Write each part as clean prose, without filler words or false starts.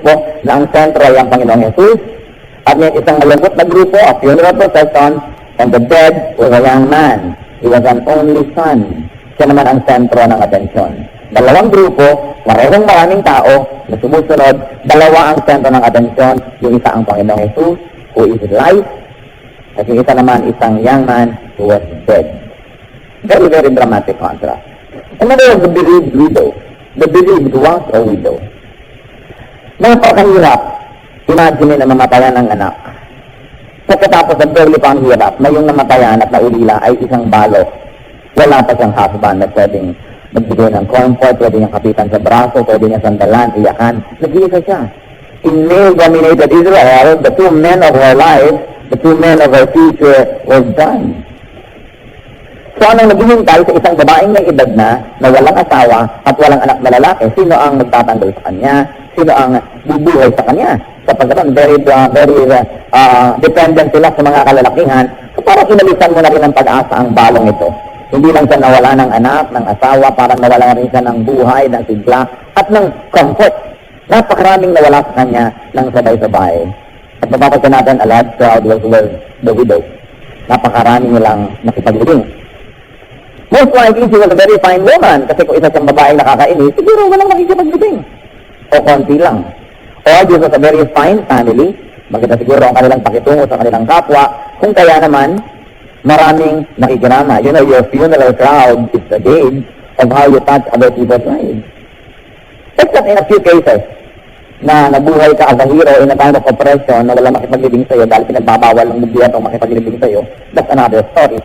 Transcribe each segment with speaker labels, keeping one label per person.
Speaker 1: grupo na ang sentro ay ang Panginoong Jesus, at may isang malungkot na grupo, a funeral procession, and the dead was a young man. He was an only son. Siya naman ang sentro ng atensyon. Dalawang grupo, marehong maraming tao na sumusunod, dalawa ang sentro ng atensyon. Yung isa ang Panginoong Jesus, who is life, at yung isa naman isang young man who was dead. Very, very dramatic contrast. And then there was the bereaved widow. The bereaved was a widow. Napakahirap, imagine na mamatayan ng anak. Pagkatapos ng barely pang hirap, na yung namatayan at naulila ay isang balok. Wala pa siyang husband na pwedeng magbigay ng comfort, pwede niyang kapitan sa braso, pwede niya sandalan, iyakan. Nag-iisa siya. In male-dominated Israel, the two men of her life, the two men of her future was done. So, anong naghihintay sa isang babaeng may edad na walang asawa at walang anak na lalaki, sino ang magtatanggol sa kanya? Sino ang bubuhay sa kanya? Sapagkat very dependent sila sa mga kalalakihan. So, parang inalisan mo na rin ng pag-asa ang balong ito. Hindi lang siya nawala ng anak, ng asawa, parang nawala rin siya ng buhay, ng sigla, at ng comfort. Napakaraming nawala sa kanya ng sabay-sabay. At mapapansin natin, a large crowd was with the widow. Napakaraming nilang nakipaglibing. Most likely, she was a very fine woman. Kasi kung isa siyang babaeng nakakainis, siguro walang makikipaglibing. O konti lang. Or this was a very fine family. Maganda siguro ang kanilang pakitungo sa kanilang kapwa. Kung kaya naman, maraming nakikirama. You know, your funeral crowd is the gauge of how you touch other people's lives. Except in a few cases, na nabuhay ka as a hero in a time of oppression na walang makipaglibing sa'yo dahil pinagbabawal ng gobyerno ang makipaglibing sa'yo, that's another story.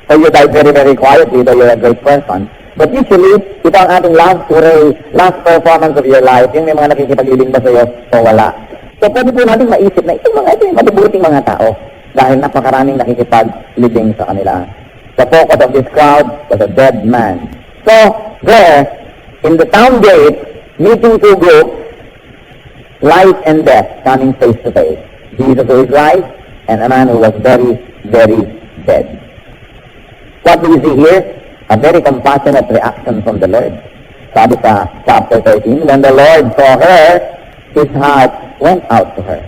Speaker 1: Or you die very, very quietly, though you're a great person. But usually, ito ang ating last performance of your life, yung may mga nakikipaglibing ba sa'yo, o wala. So, pwede po natin maisip na itong mga ito yung mabubuting mga tao dahil napakaraming nakikipaglibing sa kanila. The focus of this crowd was a dead man. So, there, in the town gate, meeting two groups, life and death coming face to face. Jesus who is life, and a man who was very, very dead. What do we see here? A very compassionate reaction from the Lord. Sabi sa chapter 13, when the Lord saw her, his heart went out to her.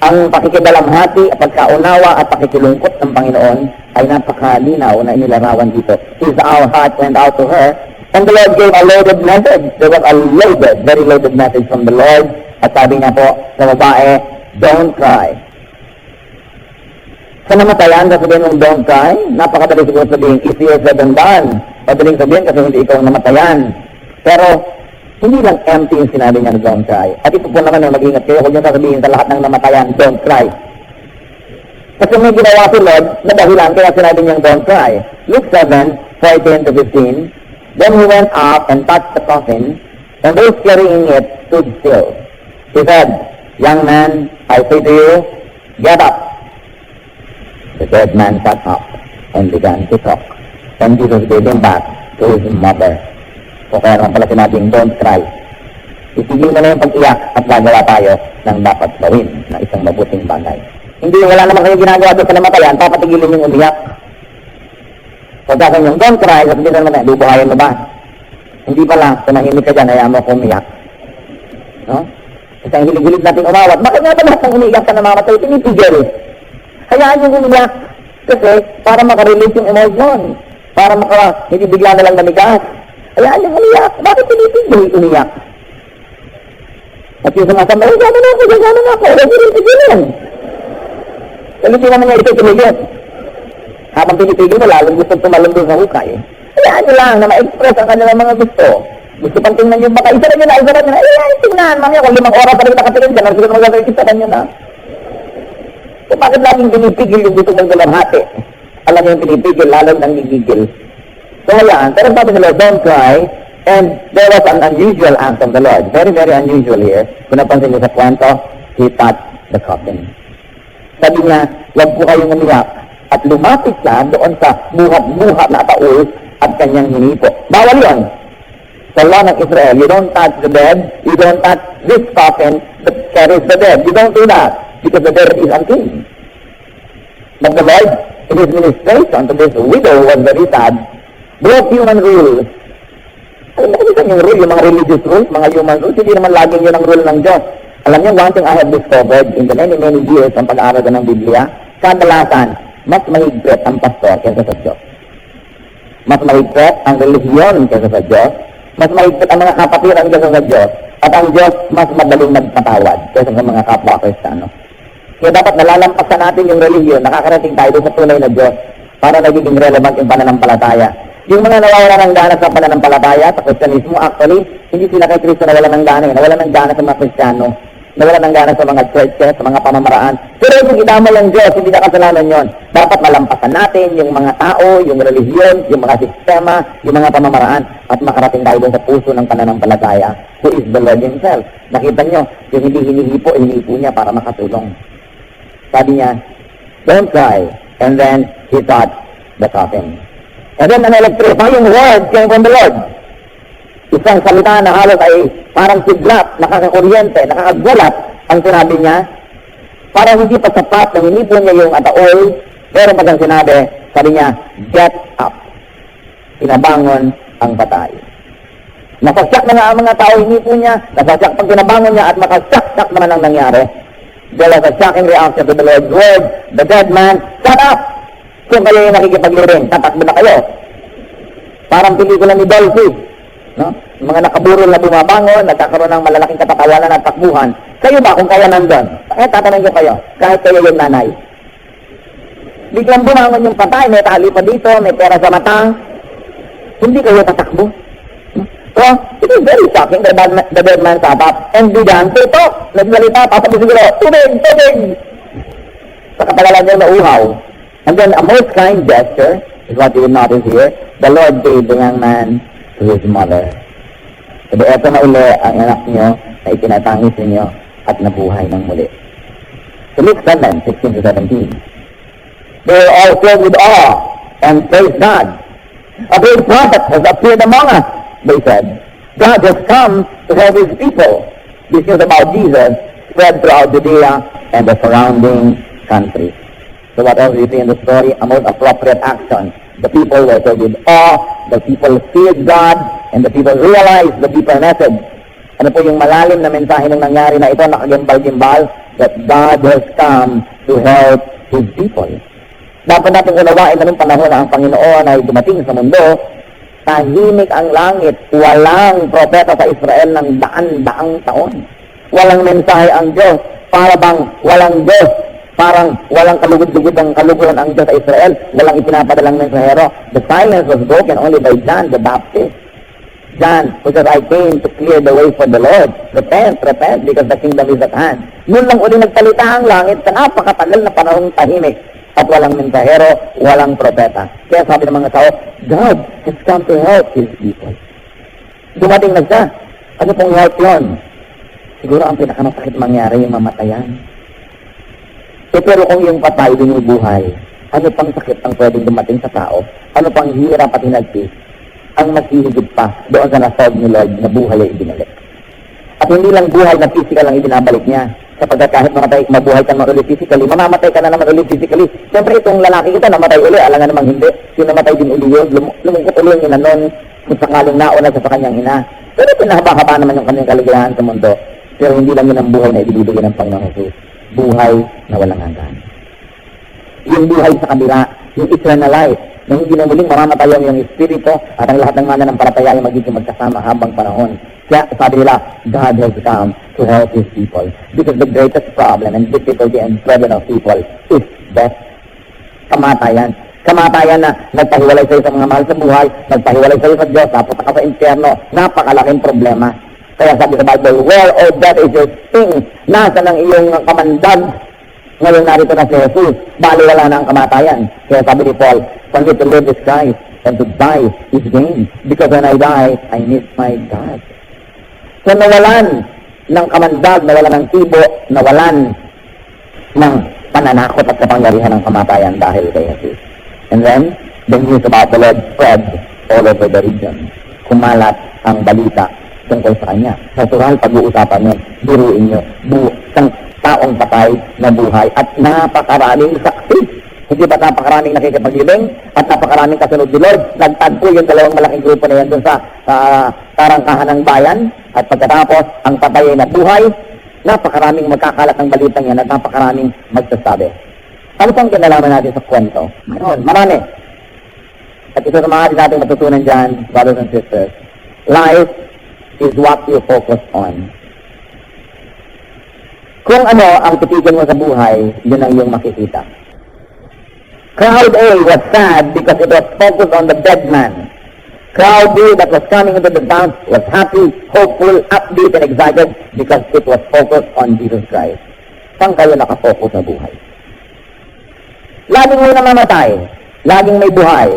Speaker 1: Ang pakikidalamhati, pagkaunawa at pakikilungkot ng Panginoon ay napakalinaw na inilarawan dito. Our heart went out to her, and the Lord gave a loaded message. There was a loaded, very loaded message from the Lord. At sabi niya po sa babae, don't cry. Sa namatayan, sabihin mong don't cry, napakadali siguro sabihin, easier said than done. Madaling sabihin kasi hindi ikaw namatayan. Pero, hindi lang empty yung sinabi niya na don't cry. At ito po naman yung mag-ingat kayo, huwag niyo sasabihin sa lahat ng namatayan, don't cry. Kasi may ginawa si Lord na dahilan kaya sinabi niyang don't cry. Luke 7:14 to 15, then he went up and touched the coffin, and those carrying it stood still. He said, young man, I say to you, get up. The dead man sat up and began to talk. And Jesus gave him back to his mother. So kaya naman pala sinabing, don't cry. Itigil mo na yung pag-iyak at gagawa tayo ng dapat gawin na isang mabuting bagay. Hindi, wala naman kayo ginagawa doon sa namatayan, papatigilin yung umiyak. So kaya yung don't cry, sabihin na naman, bubuhayin mo ba? Hindi pala, tumahimik ka dyan, ayaw mo kung umiyak. No? Isang hilig-hilig natin umawat. Bakit nga ba lahat ng umiiyak ka namamatay? Tinipigil. Hayaan yung umiyak. Kasi, para makarelease yung emotion. Para hindi bigla na lang namigas. Hayaan yung umiyak. Bakit tinipigil umiyak? At yung sumasama, gano'n ako. Huwag rin tigilin. Kasi naman niya ito tumigil. Habang pinipigil mo, lalong gusto tumalong doon sa hukay. Hayaan nyo lang na ma-express ang kanilang mga gusto. Gusto pang tingnan nyo, baka isa rin nyo na. Tingnan, mamaya kung 5 oras pa rin nakatingin ka, nagsusunod mo gagawin, isa rin nyo na. So, bakit laging pinipigil yung gusto mong dalamhati? Alam niyo yung pinipigil, lalong nang gigigil. So, hayaan. Pero sabi sa Lord, don't cry. And there was an unusual act of the Lord. Very, very unusual here. Kung napansin niyo sa kwento, he touched the coffin. Sabi niya, huwag po kayong umiyak. At lumapit siya doon sa buhat-buhat na taul at kanyang hinipo. Bawal yun. Sa law ng Israel, you don't touch the dead, you don't touch this coffin that carries the dead. You don't do that. Because the dead is unclean. But the Lord, in his ministration to this widow who was very sad, broke human rules. Alam mo kasi yung rule, yung mga religious rules, mga human rules, hindi naman laging yun ang rule ng Diyos. Alam niyo, one thing I have discovered in the many years ang pag-aaral ko ng Biblia, kadalasan, mas mahigpit ang pastor kaysa sa Diyos. Mas mahigpit ang relihiyon kaysa sa Diyos. Mas mahigpit ang mga kapatiran kaysa sa Diyos. At ang Diyos, mas madaling magpatawad kaysa sa mga kapwa Kristiyano. Kaya dapat nalalampasan natin yung relihiyon, nakakarating tayo doon sa tunay na Diyos para nagiging relevant yung pananampalataya. Yung mga nawawala ng gana sa pananampalataya, sa Kristyanismo, actually, hindi sila kay Kristo nawala ng gana. Nawala ng gana sa mga Kristiyano. Nawala ng gana sa mga churches, sa mga pamamaraan. Pero yung idama yung Diyos, hindi na kasalanan yon. Dapat malampasan natin yung mga tao, yung relihiyon, yung mga sistema, yung mga pamamaraan, at makarating tayo doon sa puso ng pananampalataya, who is the Lord Himself. Nakita nyo, yung hindi hinihipo niya para makatulong. Sabi niya, don't cry. And then, he touched the coffin. And then, an electrifying word came from the Lord. Isang salita na halos ay parang siglat, nakakakuryente, nakakagulat ang sinabi niya. Parang hindi pa sapat na hinipon niya yung ataol, pero pag ang sinabi, sabi niya, get up. Pinabangon ang patay. Nakasyak na nga ang mga tao, hinipon niya, nakasyak pag pinabangon niya at makasyak naman ang nangyari. There was a shocking reaction to the Lord's word. The dead man, shut up! Kung kayo yung nakikipagliring, tatakbo na kayo. Parang pelikula ni Dolphy. No? Mga nakaburol na bumabangon, nagkakaroon ng malalaking katatawanan at takbuhan. Kayo ba kung kaya nandun? Tatanong ko kayo, kahit kayo yung nanay. Biglang bumangon yung patay, may tali pa dito, may pera sa mata. Hindi kayo tatakbo. So, it is very shocking that the dead man sat up and began to talk. Nagsalita, pasabi siguro, tubig! Sa katagalan niya na uhaw. And then a most kind gesture is what you will notice here. The Lord gave the young man to his mother. Sabi, eto na uli ang anak niyo na itinatangis ninyo at nabuhay ng muli. So Luke 7:16-17. They were all filled with awe and praised God. A great prophet has appeared among us, they said. God has come to help his people. This news about Jesus spread throughout Judea and the surrounding country. So what else we see in the story? A most appropriate action. The people were filled with awe, the people feared God, and the people realized the deeper message. Ano po yung malalim na mensahe ng nangyari na ito, nakagimbal-gimbal, that God has come to help His people. Dapat natin unawain na nung panahon na ang Panginoon ay dumating sa mundo, tahimik ang langit, walang propeta sa Israel ng daan-daang taon. Walang mensahe ang Diyos, para bang walang Diyos. Parang walang kalugod-lugod ang kaluguran ang Diyos sa Israel. Walang ipinapadalang mensahero. The silence was broken only by John the Baptist. John, because I came to clear the way for the Lord. Repent, because the kingdom is at hand. Noon lang uli nagsalita ang langit sa napakatagal na panahong tahimik. At walang mensahero, walang propeta. Kaya sabi ng mga tao, God has come to help His people. Dumating na siya. Ano pong help yun? Siguro ang pinakamasakit mangyari yung mamatayan. Pero kung yung patay binubuhay, ano pang sakit ang pwedeng dumating sa tao? Ano pang hirap at hinagpis? Ang maghihigit pa doon sa nasolve ni Lord na buhay ay ibinalik. At hindi lang buhay na physical ang ibinabalik niya. Sapagkat kahit mabuhay ka naman ulit physically, mamamatay ka na naman ulit physically. Siyempre itong lalaki ito namatay ulit, alangan namang hindi. Yung namatay din ulit yun, lumungkot ulit yung ina nun, kung sakaling nauna sa kanyang ina. Pero pinahaba-haba naman yung kanyang kaligayahan sa mundo. Pero hindi lang yun ang buhay na ibibigay ng Panginoon Jesus. Buhay na walang hanggan. Yung buhay sa kabila, yung eternal life, na hindi na muling mamamatayan yung espiritu at ang lahat ng mananampalataya ay magiging magkasama habang panahon. Kaya sabi nila, God has come to help His people. Because the greatest problem and difficulty and burden of people is death. Kamatayan. Kamatayan na nagpahiwalay sa'yo sa mga mahal sa buhay, nagpahiwalay sa'yo sa Diyos, tapos ka sa impyerno, napakalaking problema. Kaya sabi sa Bible, where, O death, is your sting? Nasa ng iyong kamandag? Ngayon narito na si Jesus, bali wala na ang kamatayan. Kaya sabi ni Paul, for me to live is Christ, and to die is gain. Because when I die, I miss my God. So nawalan ng kamandag, nawalan ng tibo, nawalan ng pananakot at kapangyarihan ng kamatayan dahil kay Jesus. And then, the news about the Lord spread all over the region. Kumalat ang balita tungkol sa kanya. Natural, pag-uusapan yun, biruin nyo, isang taong patay na buhay at napakaraming saksi. Hindi ba napakaraming nakikipaglibing at napakaraming kasunod ni Lord? Nagtagpo yung dalawang malaking grupo na yan dun sa tarangkahan ng bayan at pagkatapos ang patay ay nabuhay, napakaraming magkakalat ng balitang yan at napakaraming magsasabi. Ano pang kinalaman natin sa kwento? Marami. At isa sa mga natin matutunan dyan, brothers and sisters, life is what you focus on. Kung ano ang titigan mo sa buhay, yun ang iyong makikita. Crowd A was sad because it was focused on the dead man. Crowd B that was coming into the town was happy, hopeful, upbeat, and excited because it was focused on Jesus Christ. Saan kayo nakafocus sa buhay? Laging may namamatay, laging may buhay,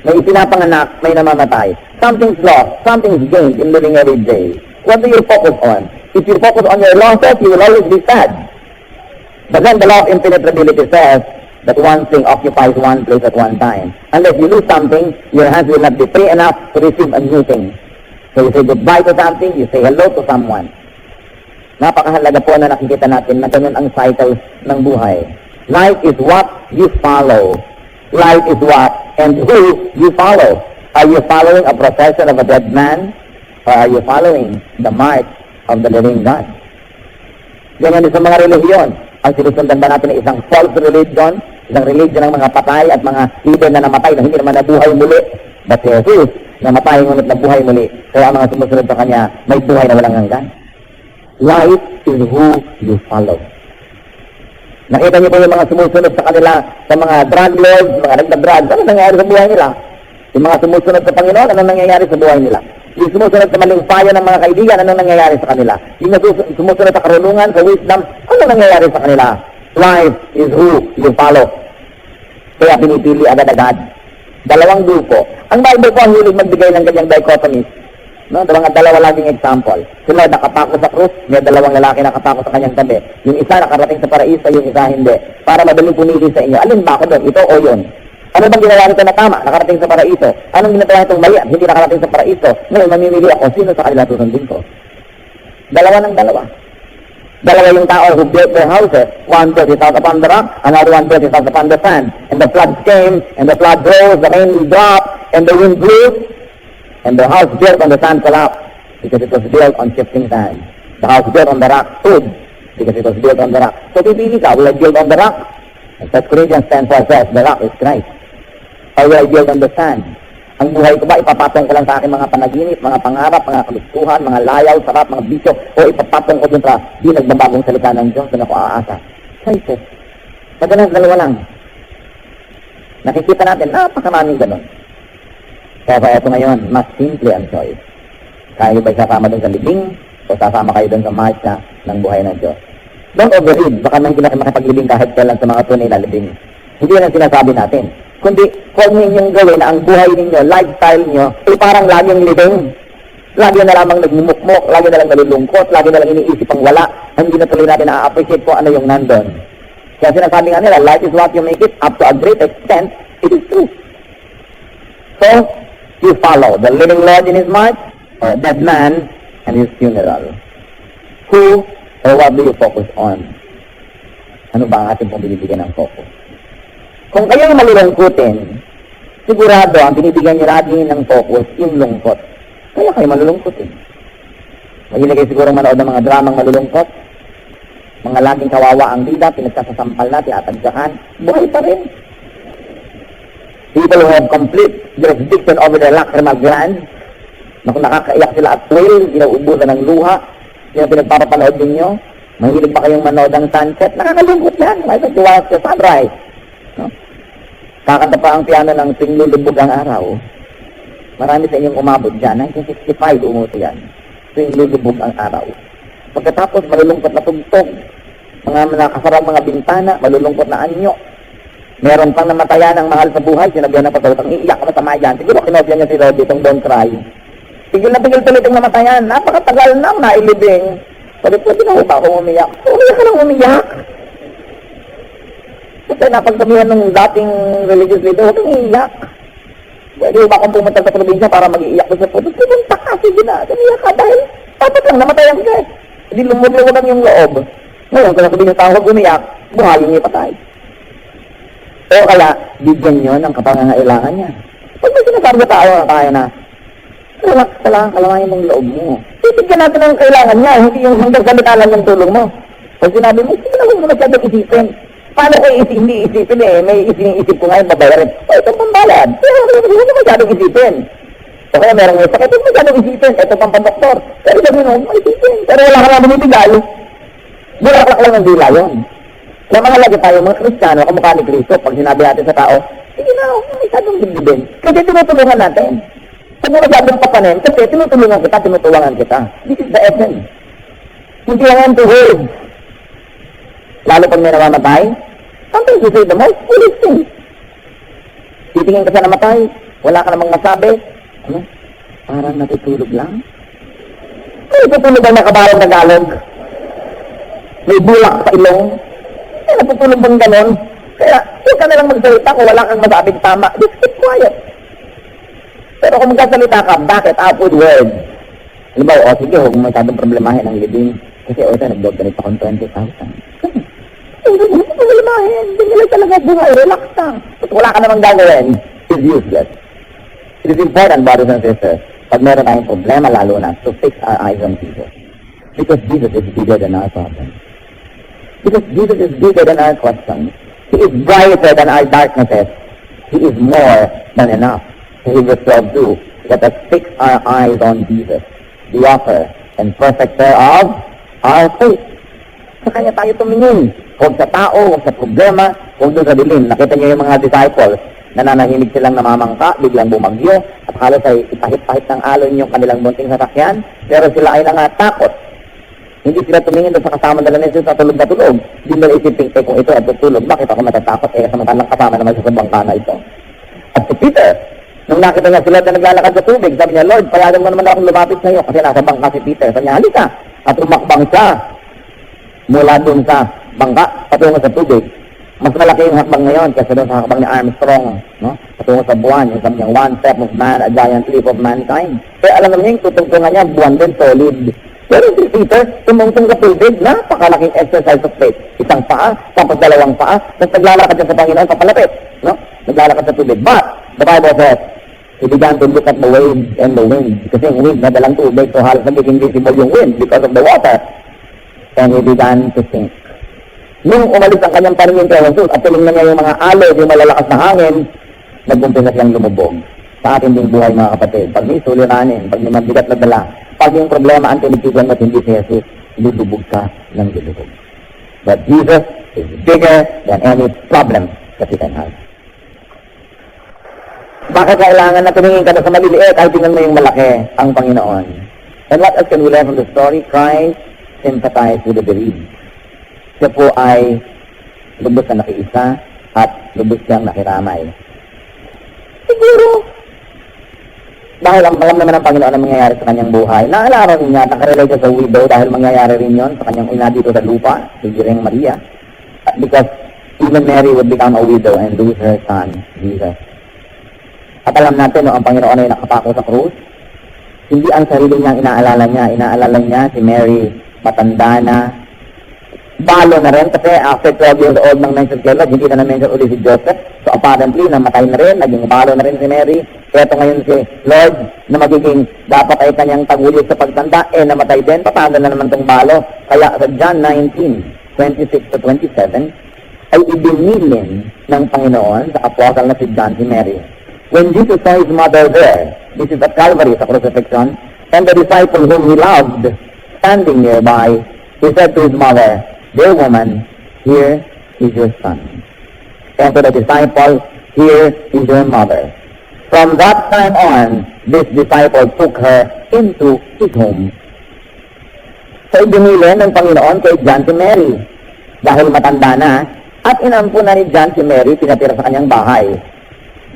Speaker 1: may ipinapanganak, may namamatay. Something's lost, something's gained in living every day. What do you focus on? If you focus on your losses, you will always be sad. But then the law of impenetrability says that one thing occupies one place at one time. Unless you lose something, your hands will not be free enough to receive a new thing. So you say goodbye to something, you say hello to someone. Napakahalaga po na nakikita natin na ganun ang cycle ng buhay. Life is what you follow. Life is what and who you follow. Are you following a procession of a dead man? Or are you following the mark of the living God? Ganyan din sa mga relihiyon. Ang sinusundan ba natin ay isang false religion, isang religion ng mga patay at mga leader na namatay na hindi naman nabuhay muli. But Jesus, namatay ngunit nabuhay muli. Kaya ang mga sumusunod sa kanya, may buhay na walang hanggan. Life is who you follow. Nakita niyo po yung mga sumusunod sa kanila, sa mga drug lords, mga nagda-drugs, ano nangyayari sa buhay nila? Yung mga sumusunod sa Panginoon, ano nangyayari sa buhay nila? Yung sumusunod sa maling payo ng mga kaibigan, ano nangyayari sa kanila? Yung sumusunod sa karunungan, sa wisdom, ano nangyayari sa kanila? Life is who you follow. Kaya pinipili agad-agad. Dalawang grupo. Ang Bible po ang hilig magbigay ng ganyang dichotomies. No? Dalawa laging example. Si Lord nakapako sa krus, may dalawang lalaki nakapako sa kanyang tabi. Yung isa nakarating sa paraiso, yung isa hindi. Para madaling pumili sa inyo. Alin ba ako doon? Ito o yun? Ano bang ginawa nito na tama? Nakarating sa paraiso. Anong ginagawa nitong mali? Hindi nakarating sa paraiso. Ngayon, mamimili ako. Sino sa kanila susundin ko? Dalawa ng dalawa. Dalawa yung tao who built their houses. One built his house upon the rock, another one built his house upon the sand. And the floods came, and the flood rose, the rain dropped, and the wind blew, and the house built on the sand collapsed, because it was built on shifting sand. The house built on the rock stood, because it was built on the rock. So pipili ka, will I build on the rock? And 1 Corinthians 10:4 says, the rock is Christ. Or will I build on the sand? Ang buhay ko ba, ipapatong ko lang sa aking mga panaginip, mga pangarap, mga kalustuhan, mga layaw, sarap, mga bisyo, o ipapatong ko dun sa di nagbabagong salita ng Diyos na ako aasa? Choices. Pagkanas, dalawa lang. Nakikita natin, napakaraming ganun. Kaya ito ngayon, mas simple ang choice. Kaya ba sasama dun sa libing, o sasama kayo dun sa marcha ng buhay ng Diyos? Don't overread. Baka nang hindi na makipaglibing kahit kailan sa mga tunay na libing. Hindi yan ang sinasabi natin. Kundi, huwag ninyong gawin na ang buhay ninyo, lifestyle nyo, ay parang laging living. Lagi na lamang nagmumukmok, lagi na lang nalulungkot, lagi na lang iniisip ang wala. Hindi na tuloy natin na-appreciate kung ano yung nandun. Kaya sinasabi nga nila, life is what you make it, up to a great extent, it is true. So, you follow the living Lord in His march, or a dead man and His funeral. Who or what do you focus on? Ano ba ang ating pong binibigyan ng focus? Kung kayo'y malulungkutin, sigurado ang binibigyan niyo lagi ng focus, yung lungkot. Kaya kayo malulungkutin. Mahilig kayo siguro manood ng mga dramang malulungkot. Mga laging kawawa ang bida, pinagsasasampal natin at tagsakan. Buhay pa rin. People who have complete jurisdiction over their lacrimal glands, na kung nakakaiyak sila at will, ginaubusan ng luha, yung pinagpapapanood ninyo, mahilig pa kayong manood ng sunset, nakakalungkot yan. May pagtiwas sa sunrise. No? Kakanta pa ang piano ng Singlulubog ang araw. Marami sa inyong umabot dyan. 1965 umuto yan. Singlulubog ang araw. Pagkatapos, malulungkot na tugtog. Mga nakasarang mga bintana, malulungkot na anyo. Meron pang namatayan ng mahal sa buhay, sinabihan ng patawag, iiyak ka masama yan. Siguro kinopya niya si Roddy, itong Don't Cry. Tigil na tigil tuloy itong namatayan. Napakatagal na nailibing. Pwede na ba akong umiyak? Umiyak ka lang umiyak. Kasi napagsabihan ng dating religious leader, huwag kang iiyak. Pwede ba akong pumunta sa probinsya para mag-iiyak ko sa puto? Pumunta ka, sige na. Umiyak ka dahil dapat lang namatayan ka. Hindi lumublo ko lang yung loob. Ngayon, kung nasabihin yung tao, huwag umiyak, buhayin niya patay. O kaya, bigyan nyo ng kapangangailangan niya. Pag may sinasabi sa tao na tayo na, relax ka lang, kalamayin mong loob mo. Bibigyan natin ang kailangan niya, hindi yung hanggang salita lang yung tulong mo. Pag sinabi mo, sige na, huwag mo masyadong isipin. Paano ko hindi isipin eh? May isip ko ngayon, babayarin. O, ito pang balad. Pero huwag mo masyadong isipin. O kaya merong may sakit, huwag mo masyadong isipin. Ito pang pandoktor. Pero sabi mo, huwag mo isipin. Pero wala ka na bumibigay. Bulaklak lang ng dila yun. Kaya mga lagi tayo, mga Kristiyano, kamukha ni Kristo, pag sinabi natin sa tao, sige na, huwag mo masyadong dibdibin. Kasi tinutulungan natin. Huwag mo masyadong papanin, kasi tinutulungan kita. This is the essence. Hindi lang to words. Lalo pag may namamatay, sometimes you say the most foolish thing. Titingin ka sa namatay, wala ka namang masabi. Ano? Parang natutulog lang. May natutulog ang nakabarang Tagalog. May bulak sa ilong. May natutulog bang ganon? Kaya, huwag ka nalang magsalita kung wala kang masabing tama. Just keep quiet. Pero kung magsasalita ka, bakit? Outward words. Halimbawa, sige, huwag mo masyadong problemahin ang living. Kasi, ito, nag-doctorate akong 20,000. Hindi mo problemahin. Hindi nila talaga buhay. Relax lang. At wala ka namang gagawin. It's useless. It is important, brothers and sisters, pag meron tayong problema, lalo na, to fix our eyes on Jesus. Because Jesus is bigger than our problems. Because Jesus is bigger than our questions. He is brighter than our darknesses. He is more than enough. So He was told to let us fix our eyes on Jesus, the author and perfecter of our faith. Sa Kanya tayo tumingin. Huwag sa tao, huwag sa problema, huwag doon sa dilim. Nakita niyo yung mga disciples, nananahimik silang namamangka, biglang bumagyo, at halos ay ipahit-pahit ng alon yung kanilang bunting sasakyan, pero sila ay nangatakot. Hindi sila tumingin doon sa kasama nila ni Jesus na tulog na tulog. Hindi nila isipin, kung ito ay tutulog, bakit ako matatakot? Samantalang kasama naman sa bangka na ito. At si Peter, nung nakita niya sila na naglalakad sa tubig, sabi niya, Lord, payagan mo naman akong lumapit sa iyo, kasi nasa bangka si Peter. Sabi niya, halika, at umakbang siya mula doon sa bangka, patungo sa tubig. Mas malaki yung hakbang ngayon kasi doon sa hakbang ni Armstrong, no? Patungo sa buwan, yung sabi niya, one step of man, a giant leap of mankind. Kaya alam naman niya, yung tutungtungan niya, buwan din, solid. Pero si Peter, tumungtong sa tubig, napakalaking exercise of faith. Isang paa, tapos dalawang paa, tapos naglalakad siya sa Panginoon, papalapit, no? Naglalakad sa tubig. But, the Bible says, he began to look at the waves and the wind. Kasi yung wind, nadalang tubig, so halos nagiging visible yung wind because of the water. And he began to sink. Nung umalis ang kanyang paningin kay Jesus at tinignan niya yung mga alog, yung malalakas na hangin, nag-umpisa siyang lumubog. Sa ating ding buhay, mga kapatid, pag may suliranin, pag may mabigat na dala, pag yung problema ang tinitigan mo at hindi si Jesus, lulubog ka ng lulubog. But Jesus is bigger than any problem that you can have. Bakit kailangan na tumingin ka na sa maliliit ay tingnan mo yung malaki, ang Panginoon? And what else can we learn from the story? Christ sympathized with the bereaved. Siya po ay lubos na nakiisa at lubos siyang nakiramay. Siguro, dahil alam naman ng Panginoon ang mangyayari sa kanyang buhay, naalala rin niya, nakarelate siya sa widow dahil mangyayari rin yon sa kanyang ina dito sa lupa, si Gireng Maria. Because even Mary would become a widow and lose her son, Jesus. At alam natin, no, ang Panginoon ay nakapako sa krus. Hindi ang sarili niyang inaalala niya si Mary, matanda na, balo na rin kasi after 12 years old nang mention kay Lord, hindi na na-mention ulit si Joseph. So apparently, namatay na rin, naging balo na rin si Mary. Kaya ito ngayon si Lord, na magiging dapat ay kanyang taguyod sa pagtanda, namatay din, paano na naman itong balo. Kaya sa John 19, 26 to 27, ay ibinilin ng Panginoon sa apostle na si John si Mary. When Jesus saw his mother there, this is at Calvary sa crucifixion, and the disciple whom he loved, standing nearby, he said to his mother, "Dear woman, here is your son." And to the disciple, "Here is your mother." From that time on, this disciple took her into his home. So, ibinilin ng Panginoon kay John si Mary. Dahil matanda na, at inampo na ni John si Mary, pinatira sa kanyang bahay.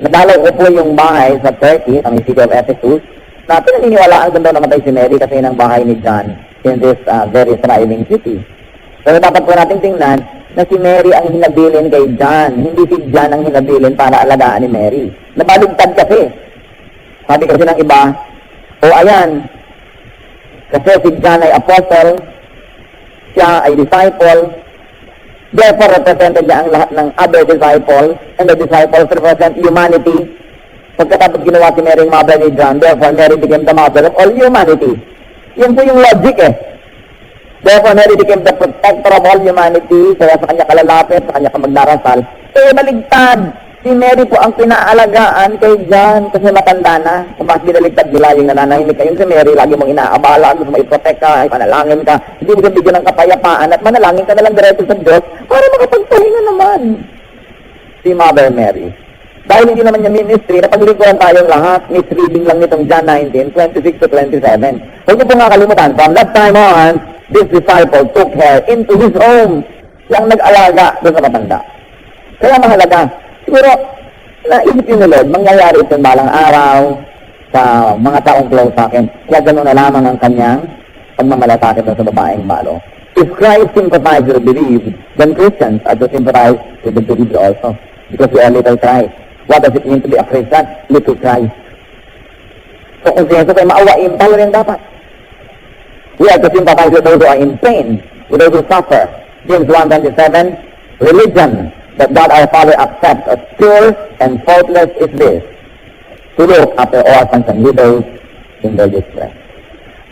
Speaker 1: Nadalaw ko po yung bahay sa Turkey, ang city of Ephesus, na pinaniniwalaan doon daw namatay si Mary kasi yun ang bahay ni John in this very thriving city. Pero dapat po natin tingnan na si Mary ang hinabilin kay John. Hindi si John ang hinabilin para alagaan ni Mary. Nabaligtad kasi. Sabi kasi ng iba, ayan, kasi si John ay apostle, siya ay disciple, Therefore, represented niya ang lahat ng other disciples, and the disciples represent humanity. Pagkatapos ginawa si Mary ang mother ni John, therefore Mary became the mother of all humanity. Yun po yung logic eh. Therefore, Mary became the protector of all humanity, kaya sa kanya kalalapit, sa kanya ka magdarasal. Baligtad. Si Mary po ang pinaalagaan kay John kasi matanda na. Kung bakit binaligtad nila yung nananahimik kayo si Mary, lagi mong inaabala, gusto mo i-protect ka, panalangin ka, hindi mo bigyan ng kapayapaan at manalangin ka na lang diretso sa Diyos para makapagpahinga naman. Si Mother Mary. Dahil hindi naman niya ministry, napaglingkuran tayong lahat, misreading lang nitong John 19, 26 to 27. Huwag niyo po nga kalimutan, from that time on, this disciple took her into his home. Siyang nag-alaga doon sa matanda. Kaya mahalaga. Siguro, naisip yun ni Lord, mangyayari ito balang araw sa mga taong close sa akin. Kaya gano'n na lamang ang kanyang pagmamalasakit sa babaeng balo. If Christ sympathized with the bereaved, then Christians are to sympathize with the bereaved also. Because we are little Christ. What does it mean to be a Christian? Little Christ. So kung siya kayo maawain, tayo rin dapat. We are to sympathize with those who are in pain, with those who suffer. James 1:27, religion that God our Father accepts as pure and faultless is this, to look after orphans and widows in their distress.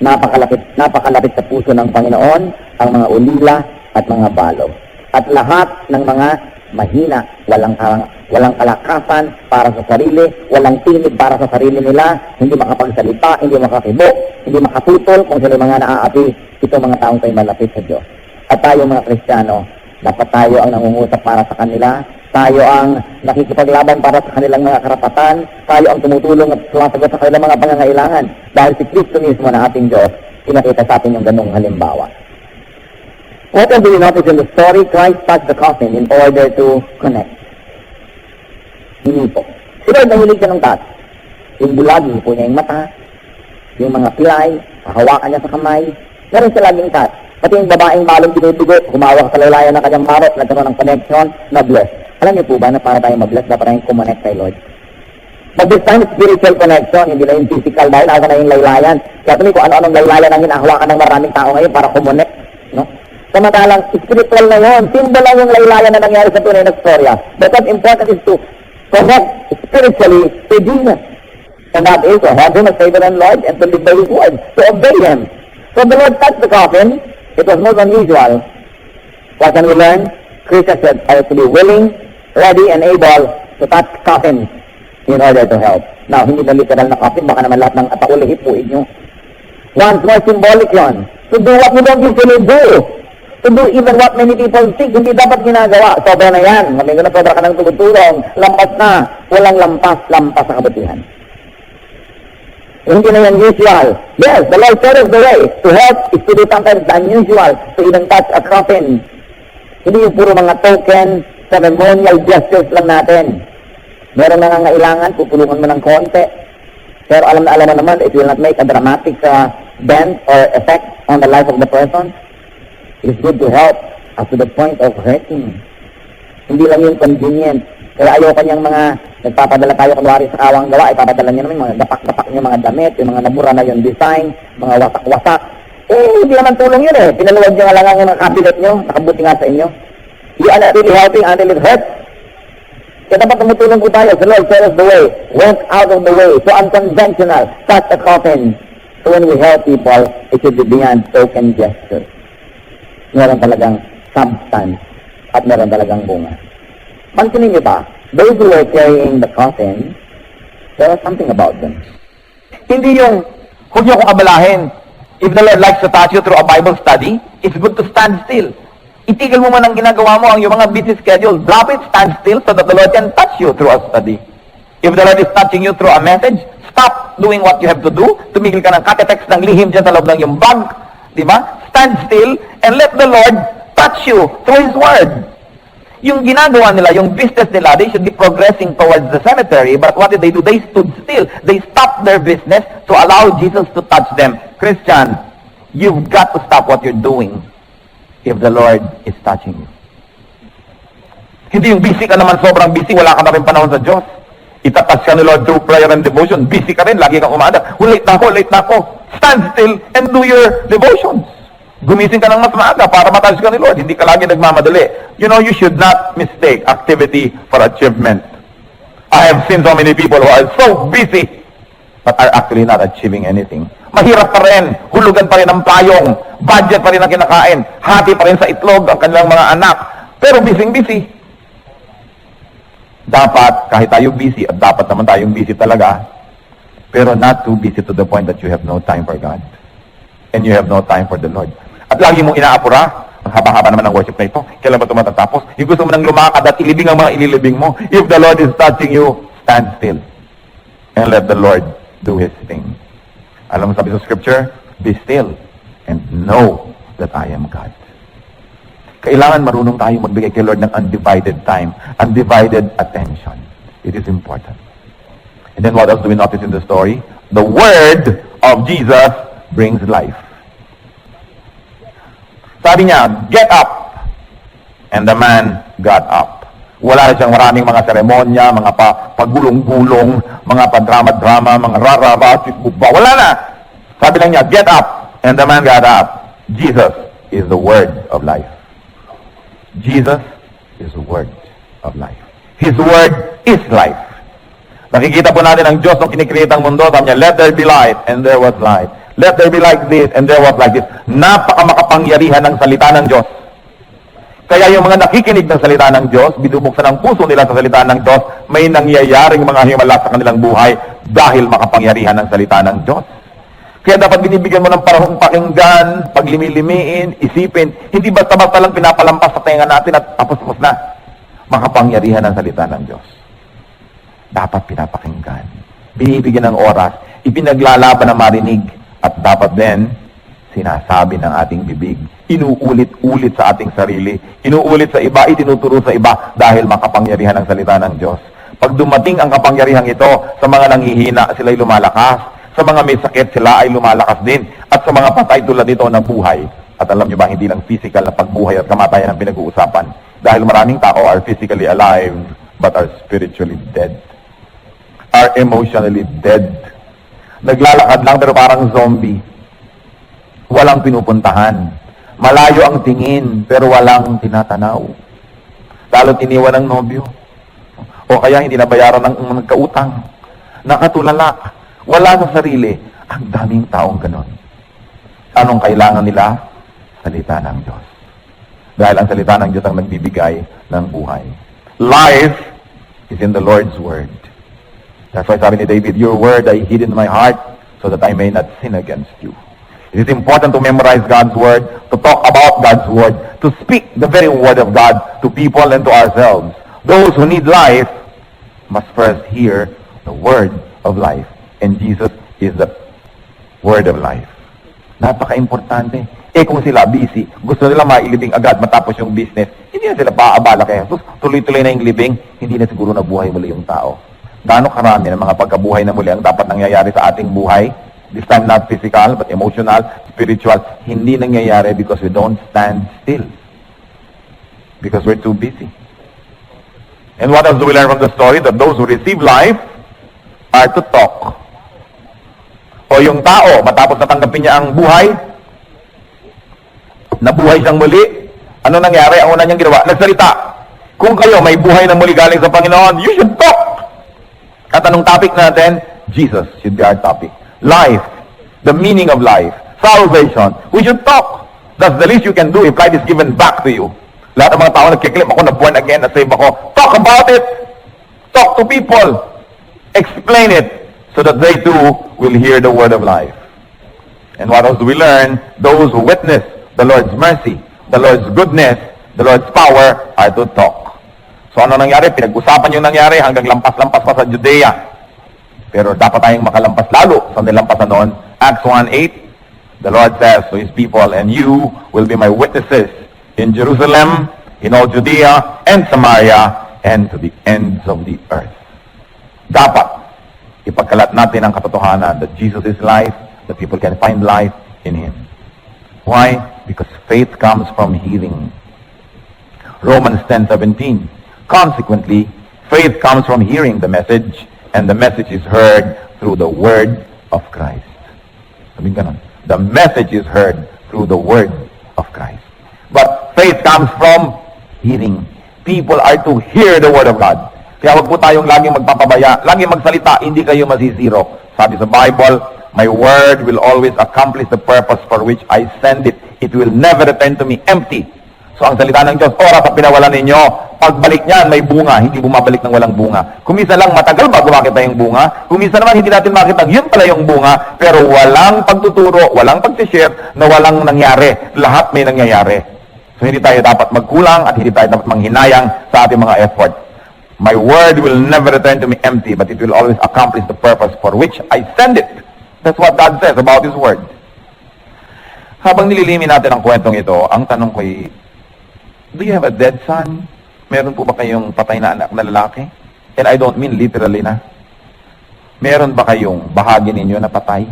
Speaker 1: Napakalapit sa puso ng Panginoon ang mga ulila at mga balo. At lahat ng mga mahina, walang kalakasan para sa sarili, walang tinig para sa sarili nila, hindi makapagsalita, hindi makakibo, hindi makatutol kung sila mga naaapi, ito mga taong tayo malapit sa Diyos. At tayo mga Kristiyano, dapat tayo ang nangungusap para sa kanila, tayo ang nakikipaglaban para sa kanilang mga karapatan, tayo ang tumutulong at sumasagot sa kanilang mga pangangailangan. Dahil si Kristo mismo na ating Diyos, pinakita sa atin yung ganung halimbawa. What do we notice in the story? Christ touched the coffin in order to connect. Hindi po. Si Lord nahilig siya ng touch. Yung bulag, hindi po niya yung mata, yung mga pilay, hahawakan niya sa kamay, meron siya laging touch. Pati yung babaeng balong binutugo, humawak sa laylayan ng kanyang marot, nagkaroon ng connection, na-bless. Alam niyo po ba na para tayong mag-bless, dapat tayong kumonect kay Lord? But this time, spiritual connection, hindi na yung physical, dahil nasa na yung laylayan. Kaya tuloy ko ano-anong laylayan ang hinahawakan ng maraming tao ngayon para kumonect, no? Samantalang, spiritual na yun. Symbol lang yung laylayan na nangyari sa tunay na storya. But what's important is to connect spiritually to Jesus. And that is to have Him as Savior and Lord and to live by His word, to obey Him. So the Lord touched the coffin. It was most unusual. What can we learn? Christians are to be willing, ready, and able to touch coffins in order to help. Now, hindi na literal na coffin, baka naman lahat ng atauli hipuin nyo. Once more symbolic yon. To do what we don't usually do. To do even what many people think, hindi dapat ginagawa. Sobra na yan. Mamingo na sobra ka ng tugod-tulong. Lampas na. Walang lampas sa kabutihan. Hindi na yan usual. Yes, the Lord showed us the way. To help is to do sometimes unusual. To even touch a coffin. Hindi yung puro mga token, ceremonial gestures lang natin. Meron na nangangailangan, pupulungan mo ng konti. Pero alam mo naman, it will not make a dramatic bend or effect on the life of the person. It's good to help up to the point of hurting. Hindi lang yung convenient. Kaya ayaw kanyang mga nagpapadala tayo kunwari sa awang gawa, ipapadala niyo naman yung mga dapak-dapak niyo, mga damit, yung mga nabura na yung design, mga wasak-wasak. Hindi naman tulong yun eh. Pinaluwag niyo nga lang ang mga cabinet niyo, nakabuti nga sa inyo. You are not really helping until it hurts. Kaya dapat tumutulong po tayo. The Lord showed us the way. Went out of the way. So unconventional. Touch a coffin. So when we help people, it should be beyond token gestures. Meron talagang substance at meron talagang bunga. Pansinin niyo ba, those who were carrying the coffin, there was something about them.
Speaker 2: Hindi yung, huwag niyo akong abalahin. If the Lord likes to touch you through a Bible study, it's good to stand still. Itigil mo man ang ginagawa mo, ang iyong mga busy schedule. Drop it, stand still, so that the Lord can touch you through a study. If the Lord is touching you through a message, stop doing what you have to do. Tumigil ka ng katetext ng lihim dyan sa loob ng iyong bag. Diba? Stand still and let the Lord touch you through His Word. Yung ginagawa nila, yung business nila, they should be progressing towards the cemetery, but what did they do? They stood still. They stopped their business to allow Jesus to touch them. Christian, you've got to stop what you're doing if the Lord is touching you. Hindi yung busy ka naman, sobrang busy, wala ka na rin panahon sa Diyos. Itatouch ka ni Lord through prayer and devotion. Busy ka rin, lagi kang umaanda. Late na ako. Stand still and do your devotions. Gumising ka ng mas maaga para matouch ka ni Lord. Hindi ka lagi nagmamadali. You know, you should not mistake activity for achievement. I have seen so many people who are so busy but are actually not achieving anything. Mahirap pa rin, hulugan pa rin ang payong, budget pa rin ang kinakain, hati pa rin sa itlog ang kanilang mga anak, pero busy. Dapat, kahit tayo busy, at dapat naman tayong busy talaga, pero not too busy to the point that you have no time for God. And you have no time for the Lord. At lagi mong inaapura, ang haba-haba naman ng worship na ito, kailan ba ito matatapos? Yung gusto mo nang lumakad at ilibing ang mga ililibing mo. If the Lord is touching you, stand still. And let the Lord do His thing. Alam mo sabi sa scripture, be still and know that I am God. Kailangan marunong tayo magbigay kay Lord ng undivided time, undivided attention. It is important. And then what else do we notice in the story? The word of Jesus brings life. Sabi niya, get up. And the man got up. Wala na siyang maraming mga seremonya, mga pagulong-gulong, mga padrama-drama, mga rarara, wala na. Sabi lang niya, get up. And the man got up. Jesus is the word of life. Jesus is the word of life. His word is life. Nakikita po natin ang Diyos nung kinikreate ang mundo. Sabi niya, let there be light, and there was light. Let there be like this, and there was like this. Napakamakapangyarihan ng salita ng Diyos. Kaya yung mga nakikinig ng salita ng Diyos, binubuksan ang puso nila sa salita ng Diyos, may nangyayaring mga himala sa kanilang buhay dahil makapangyarihan ng salita ng Diyos. Kaya dapat binibigyan mo ng parahong pakinggan, paglimilimiin, isipin. Hindi basta-basta lang pinapalampas sa tenga natin at tapos na. Makapangyarihan ng salita ng Diyos. Dapat pinapakinggan. Binibigyan ng oras, ipinaglalaban na marinig, at dapat din sinasabi ng ating bibig. Inuulit-ulit sa ating sarili. Inuulit sa iba, itinuturo sa iba dahil makapangyarihan ng salita ng Diyos. Pag dumating ang kapangyarihan ito, sa mga nanghihina, sila'y lumalakas. Sa mga may sakit, sila ay lumalakas din. At sa mga patay tulad nito ng buhay. At alam niyo ba, hindi lang physical na pagbuhay at kamatayan ang pinag-uusapan. Dahil maraming tao are physically alive but are spiritually dead. Are emotionally dead. Naglalakad lang pero parang zombie. Walang pinupuntahan. Malayo ang tingin pero walang tinatanaw. Lalo't iniwan ng nobyo. O kaya hindi nabayaran ng nagkautang. Nakatulala. Wala sa sarili. Ang daming taong ganon. Anong kailangan nila? Salita ng Diyos. Dahil ang salita ng Diyos ang nagbibigay ng buhay. Life is in the Lord's Word. That's why sabi ni David, your word I hid in my heart so that I may not sin against you. It is important to memorize God's word, to talk about God's word, to speak the very word of God to people and to ourselves. Those who need life must first hear the word of life. And Jesus is the word of life. Napaka-importante. Kung sila busy, gusto nila mailibing agad matapos yung business, hindi na sila paabala kaya. Tuloy-tuloy na yung libing, hindi na siguro nabuhay muli yung tao. Gaano karami ng mga pagkabuhay na muli ang dapat nangyayari sa ating buhay? This time not physical, but emotional, spiritual. Hindi nangyayari because we don't stand still. Because we're too busy. And what else do we learn from the story? That those who receive life are to talk. O yung tao, matapos natanggapin niya ang buhay, nabuhay siyang muli, ano nangyari? Ang una niyang ginawa, nagsalita. Kung kayo may buhay na muli galing sa Panginoon, you should talk. At anong topic natin? Jesus should be our topic. Life. The meaning of life. Salvation. We should talk. That's the least you can do if life is given back to you. Lahat ng mga tao nagkiklip ako na born again, na-save ako. Talk about it. Talk to people. Explain it so that they too will hear the word of life. And what else do we learn? Those who witness the Lord's mercy, the Lord's goodness, the Lord's power are to talk. So ano nangyari? Pinag-usapan yung nangyari hanggang lampas-lampas pa sa Judea. Pero dapat tayong makalampas lalo sa nilampasan noon. Acts 1:8, the Lord says to His people, and you will be my witnesses in Jerusalem, in all Judea and Samaria, and to the ends of the earth. Dapat ipagkalat natin ang katotohanan that Jesus is life, that people can find life in Him. Why? Because faith comes from hearing. Romans 10:17. Consequently, faith comes from hearing the message, and the message is heard through the word of Christ. Sabihin ka nun, the message is heard through the word of Christ. But faith comes from hearing. People are to hear the Word of God. Kaya wag po tayong laging magpapabaya, laging magsalita, hindi kayo masisiro. Sabi sa Bible, my word will always accomplish the purpose for which I send it. It will never return to me empty. So ang salita ng Diyos, oras sa pinawalan ninyo, pagbalik niyan, may bunga, hindi bumabalik ng walang bunga. Kung minsan lang matagal bago makita yung bunga, kung minsan naman hindi natin makita, yun pala yung bunga, pero walang pagtuturo, walang pag-share, na walang nangyari. Lahat may nangyayari. So hindi tayo dapat magkulang at hindi tayo dapat manghinayang sa ating mga effort. My word will never return to me empty, but it will always accomplish the purpose for which I send it. That's what God says about His word. Habang nililimin natin ang kwentong ito, ang tanong ko ay, do you have a dead son? Meron po ba kayong patay na anak na lalaki? And I don't mean literally na. Meron ba kayong bahagi ninyo na patay?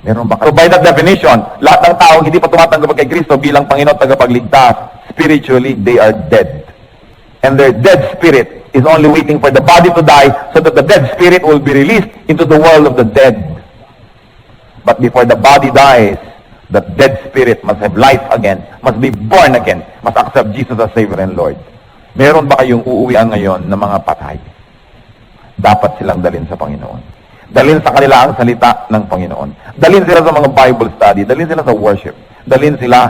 Speaker 2: Meron ba kayo? So by that definition, lahat ng tao hindi pa tumatanggap kay Kristo bilang Panginoon at tagapagligtas, spiritually, they are dead. And their dead spirit is only waiting for the body to die so that the dead spirit will be released into the world of the dead. But before the body dies, the dead spirit must have life again, must be born again, must accept Jesus as Savior and Lord. Meron ba kayong uuwian ngayon ng mga patay? Dapat silang dalhin sa Panginoon. Dalhin sa kanila ang salita ng Panginoon. Dalhin sila sa mga Bible study. Dalhin sila sa worship. Dalhin sila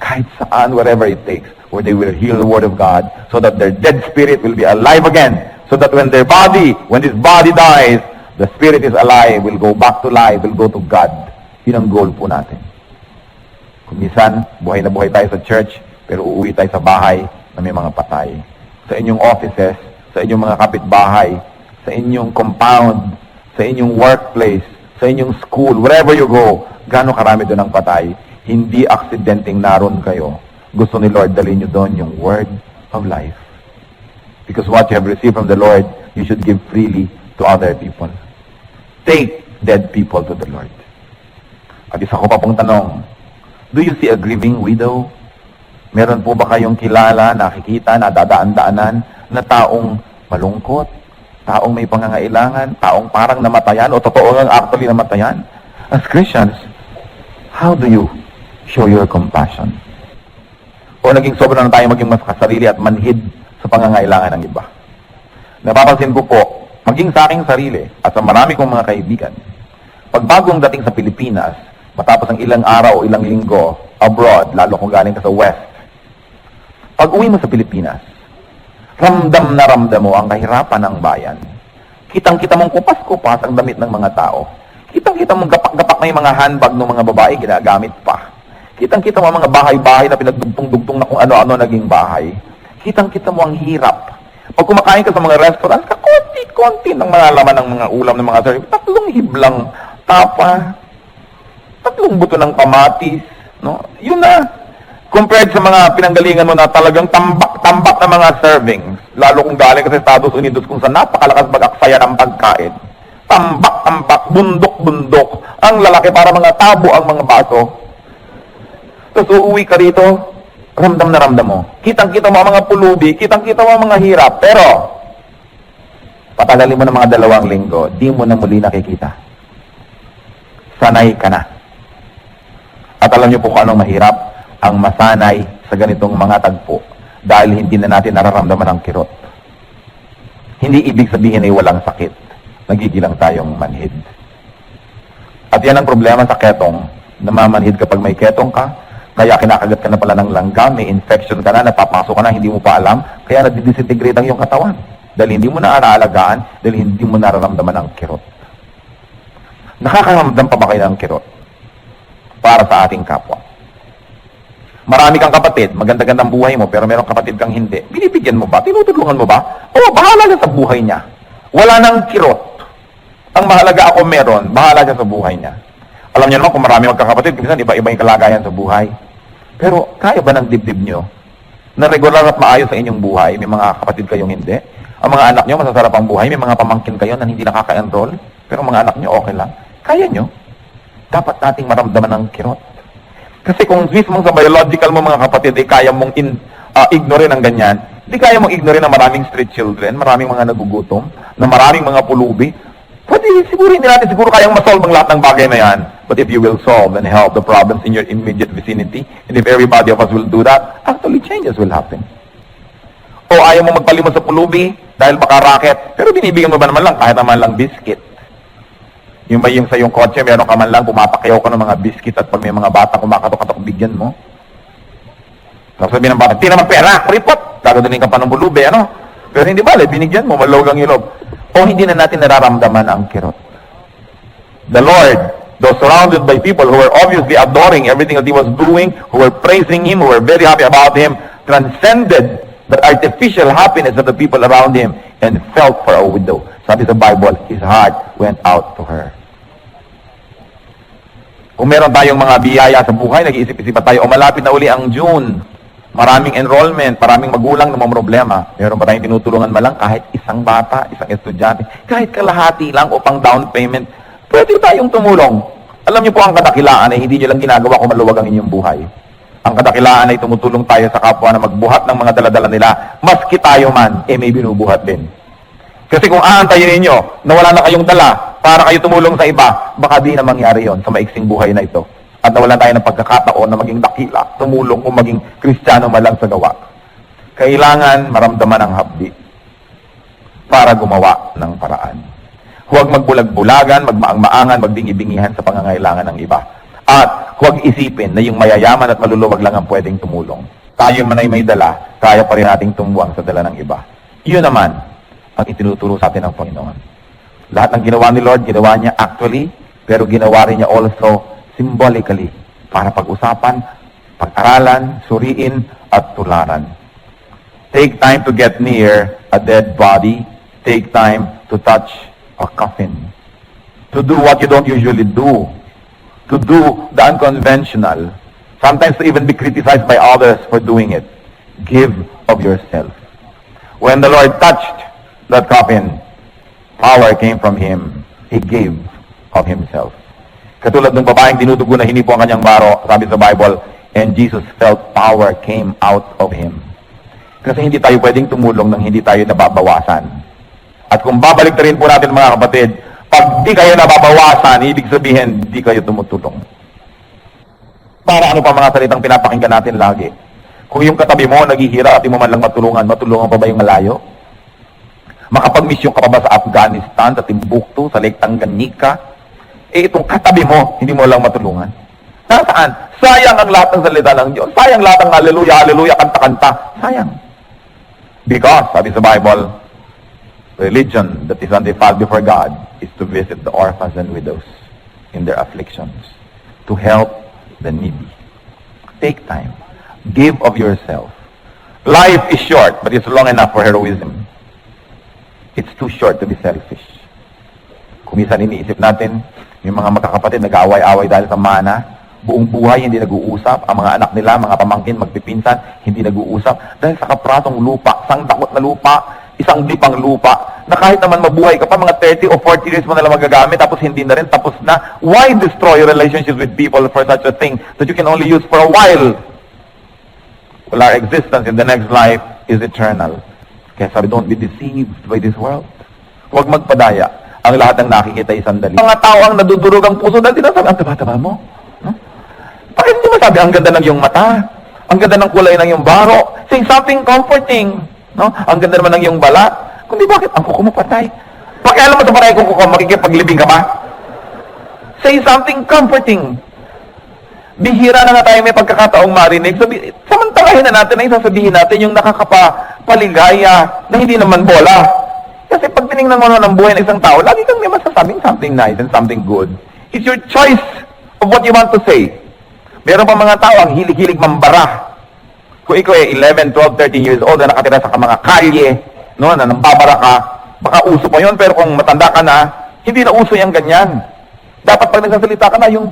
Speaker 2: kahit saan, wherever it takes, where they will hear the Word of God, so that their dead spirit will be alive again. So that when this body dies, the spirit is alive, will go back to life, will go to God. Yun ang goal po natin. Kung minsan, buhay na buhay tayo sa church, pero uuwi tayo sa bahay na may mga patay. Sa inyong offices, sa inyong mga kapitbahay, sa inyong compound, sa inyong workplace, sa inyong school, wherever you go, gaano karami doon ang patay, hindi aksidenteng naroon kayo. Gusto ni Lord, dalhin nyo doon yung word of life. Because what you have received from the Lord, you should give freely to other people. Take dead people to the Lord. At isa ko pa pong tanong, do you see a grieving widow? Meron po ba kayong kilala, nakikita, nadadaan-daanan, na taong malungkot? Taong may pangangailangan, taong parang namatayan, o totoo nga actually namatayan. As Christians, how do you show your compassion? O naging sobra na tayo maging mas kasarili at manhid sa pangangailangan ng iba? Napapansin ko po, maging sa aking sarili at sa marami kong mga kaibigan, pag bagong dating sa Pilipinas, matapos ang ilang araw o ilang linggo abroad, lalo kung galing ka sa West, pag uwi mo sa Pilipinas, ramdam na ramdam mo ang kahirapan ng bayan. Kitang-kita mong kupas-kupas ang damit ng mga tao. Kitang-kita mong gapak-gapak na yung mga handbag ng mga babae ginagamit pa. Kitang-kita mo ang mga bahay-bahay na pinagdugtong-dugtong na kung ano-ano naging bahay. Kitang-kita mo ang hirap. Pag kumakain ka sa mga restaurants, kakunti-kunti ng mga laman ng mga ulam ng mga service. 3 hiblang tapa, 3 buto ng kamatis, no? Yun na. Compared sa mga pinanggalingan mo na talagang tambak na mga servings, lalo kung galing ka sa Estados Unidos kung saan napakalakas mag-aksaya ng pagkain. Tambak, bundok, ang lalaki para mga tabo ang mga baso. Tapos uuwi ka rito, ramdam na ramdam mo. Kitang-kita mo ang mga pulubi, kitang-kita mo ang mga hirap, pero patagalin mo ng mga 2 linggo, di mo na muli nakikita. Sanay ka na. At alam niyo po kung anong mahirap? Ang masanay sa ganitong mga tagpo dahil hindi na natin nararamdaman ang kirot. Hindi ibig sabihin ay walang sakit. Nagigilang tayong manhid. At yan ang problema sa ketong. Namamanhid kapag may ketong ka, kaya kinakagat ka na pala ng langgam, may infection ka na, napapasok ka na, hindi mo pa alam, kaya nadidisintegrate ang iyong katawan. Dahil hindi mo na araalagaan, dahil hindi mo nararamdaman ang kirot. Nakakaramdam pa ba kayo ng kirot? Para sa ating kapwa. Marami kang kapatid, maganda-gandang buhay mo, pero merong kapatid kang hindi. Binibigyan mo ba? Tinutulungan mo ba? O, bahala siya sa buhay niya. Wala nang kirot. Ang mahalaga ako meron, bahala siya sa buhay niya. Alam niyo naman kung marami magkakapatid, minsan iba-iba yung kalagayan sa buhay. Pero kaya ba ng dibdib niyo na regular at maayos sa inyong buhay? May mga kapatid kayong hindi. Ang mga anak niyo masasarap ang buhay, may mga pamangkin kayo na hindi nakaka-enroll, pero mga anak niyo okay lang. Kaya niyo. Dapat nating maramdaman ng kirot. Kasi kung mismo sa biological mo mga kapatid, kaya mong ignorin ang ganyan, di kaya mong ignorin na maraming street children, maraming mga nagugutom, na maraming mga pulubi, Pwede, siguro hindi natin siguro kayang masolve ang lahat ng bagay na yan. But if you will solve and help the problems in your immediate vicinity, and if everybody of us will do that, actually changes will happen. O ayaw mo magpalimon sa pulubi dahil baka racket, pero binibigyan mo ba naman lang kahit naman lang biscuit? Yung ba yung sa yung kotse, meron ka man lang, pumapakyaw ka ng mga biscuit at pag may mga bata kumakatok-katok, bigyan mo. Tapos sabihin ng bata, di naman pera, kuripot, gagawin ka pa ng pulubi, ano? Pero hindi ba, binigyan mo, malawag ang ilog. O hindi na natin nararamdaman ang kirot. The Lord, though surrounded by people who were obviously adoring everything that He was doing, who were praising Him, who were very happy about Him, transcended the artificial happiness of the people around Him and felt for a widow. Sabi sa Bible, His heart went out to her. Kung meron tayong mga biyaya sa buhay, nag-iisip-isip pa tayo, o malapit na uli ang June, maraming enrollment, maraming magulang na mga problema. Meron pa tayong tinutulungan malang kahit isang bata, isang estudyante, kahit kalahati lang o pang down payment, pwede tayong tumulong. Alam niyo po ang kadakilaan ay hindi niyo lang ginagawa kung maluwag ang inyong buhay. Ang kadakilaan ay tumutulong tayo sa kapwa na magbuhat ng mga daladala nila, maski tayo man, may binubuhat din. Kasi kung aantayin ninyo na wala na kayong dala para kayo tumulong sa iba, baka di na mangyari yon sa maiksing buhay na ito. At nawalan tayo ng pagkakataon na maging dakila, tumulong o maging Kristiyano man lang sa gawa. Kailangan maramdaman ang hapdi para gumawa ng paraan. Huwag magbulag-bulagan, magmaang-maangan, magdingi-bingihan sa pangangailangan ng iba. At huwag isipin na yung mayayaman at maluluwag lang ang pwedeng tumulong. Tayo man ay may dala, kaya pa rin nating tumuwang sa dala ng iba. Yun naman ang itinuturo sa atin ng Panginoon. Lahat ng ginawa ni Lord, ginawa niya actually, pero ginawa rin niya also symbolically, para pag-usapan, pag-aralan, suriin, at tularan. Take time to get near a dead body. Take time to touch a coffin. To do what you don't usually do. To do the unconventional. Sometimes to even be criticized by others for doing it. Give of yourself. When the Lord touched that coffin, power came from Him. He gave of Himself. Katulad ng babaeng dinudugo na hinipo ang kanyang baro, sabi sa Bible, and Jesus felt power came out of Him. Kasi hindi tayo pwedeng tumulong nang hindi tayo nababawasan. At kung babalik na rin po natin mga kapatid, pag di kayo nababawasan, ibig sabihin, di kayo tumutulong. Para ano pa mga salitang pinapakinggan natin lagi? Kung yung katabi mo, naghihirap at di mo man lang matulungan pa ba yung malayo? Makapag-mission ka pa ba sa Afghanistan, sa Timbuktu, sa Lake Tanganyika? Itong katabi mo, hindi mo lang matulungan. Nasaan? Sayang ang lahat ng salita ng Diyos. Sayang lahat ng hallelujah, hallelujah, kanta-kanta. Sayang. Because, sabi sa Bible, religion that is undefiled before God is to visit the orphans and widows in their afflictions, to help the needy. Take time. Give of yourself. Life is short, but it's long enough for heroism. It's too short to be selfish. Kung minsan iniisip natin, yung mga magkakapatid nag-aaway-away dahil sa mana, buong buhay hindi nag-uusap, ang mga anak nila, mga pamangkin, magpipinsan, hindi nag-uusap, dahil sa kapratong lupa, isang dakot na lupa, isang lipang lupa, na kahit naman mabuhay ka pa, mga 30 o 40 years mo na lang magagamit, tapos hindi na rin, tapos na. Why destroy your relationships with people for such a thing that you can only use for a while? Well, our existence in the next life is eternal. Kaya sabi, don't be deceived by this world. Huwag magpadaya. Ang lahat ng nakikita ay sandali. Mga tao ang nadudurog ang puso dahil sinasabi, ang taba-taba mo. Huh? Bakit hindi masabi, ang ganda ng iyong mata, ang ganda ng kulay ng iyong baro, say something comforting. No? Ang ganda naman ng iyong balat. Kundi bakit? Ang kuko mo patay. Pakialam mo sa paray kung kuko, makikipaglibing ka ba? Say something comforting. Bihira na nga tayo may pagkakataong marinig. Samantalahin na natin na yung sasabihin natin yung nakakapaligaya na hindi naman bola. Kasi pag tinignan mo ng buhay ng isang tao, lagi kang may masasabing something nice and something good. It's your choice of what you want to say. Meron pa mga tao ang hilig-hilig mambara. Kung ikaw ay 11, 12, 13 years old na nakatira sa mga kalye, no, na nambabara ka, baka uso pa yun, pero kung matanda ka na, hindi na uso yung ganyan. Dapat pag nagsasalita ka na, yung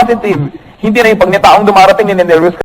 Speaker 2: positive. Hindi na yung pag may taong dumarating, ninenervous ka.